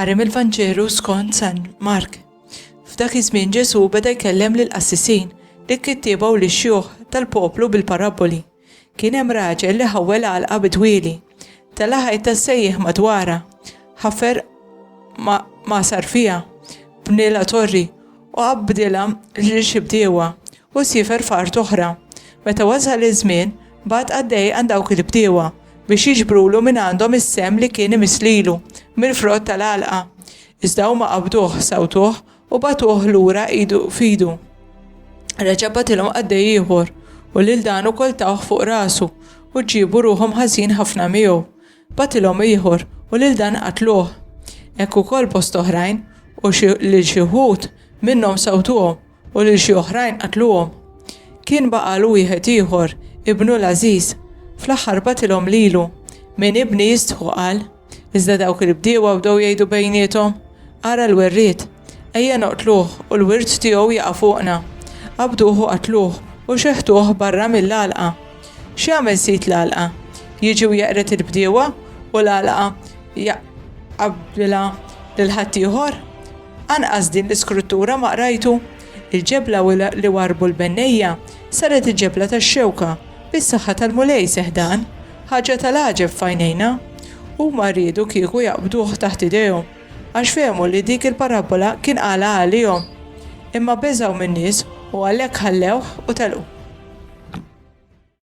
Qari mill-Vanġelu skont San Mark. F'dak iż-żmien Ġesu beda jkellem lill-qassisin li kittieba u lix-xjuħ tal-poplu bil-paraboli. Kien hemm raġel li ħawwel għalqa bitwieli, telaħaj tas-sejjieħ madwarha, ħaffer ma sar fiha bniela torri u qabbdilha lil xi bdiewa u siefer f'art oħra. Meta wasal iż-żmien bagħat għaddej għand dawk il-bdiewa biex jiġbrulu minn għandhom is-semm li kien imislilu mill-frott tal-għalqa. Iżda huma qabduh sawtuh u batuh lura idu f'idu. Reġa' bagħtilhom għaddej ieħor u lil dan ukoll tawh fuq rasu u ġiebu ruhom ħażin ħafna miegħu. Bagħtilhom ieħor u lil dan qatluh. Hekk ukoll bost oħrajn u lil xi wħud minnhom sawtuhom u lil xi oħrajn qatluhom. Kien baqa' wieħed ieħor ibnu l-Ażiż. Fl-aħħar bagħtilhom lilu min ibni jistħu qal. Iżda dawk il-bdiewa bdew jgħidu bejniethom ara l-werriet, ejja noqtluh u l-wirt tiegħu jaqa' fuqna. Qabduh u qatluh u xeħtuh barra mill-għalqa. X'jagħmel sit l-għalqa? Jiġu jaqret il-bdiewa u l-għalqa jaqbbilha lil ħadd ieħor? Anqas din l-iskruttura ma qrajtu. Il-ġebla li warbu l-bennejja saret il-ġebla tax-xewka bis-saħħa tal-mulej seħdan, ħaġa tal-għaġeb f'għajnejna. Huma riedu kieku jaqbduh taħt idejhom għax fehmu li dik il-parabola kien qala għalihom. Imma beżgħu min-nies u għalhekk ħallewh u telqu.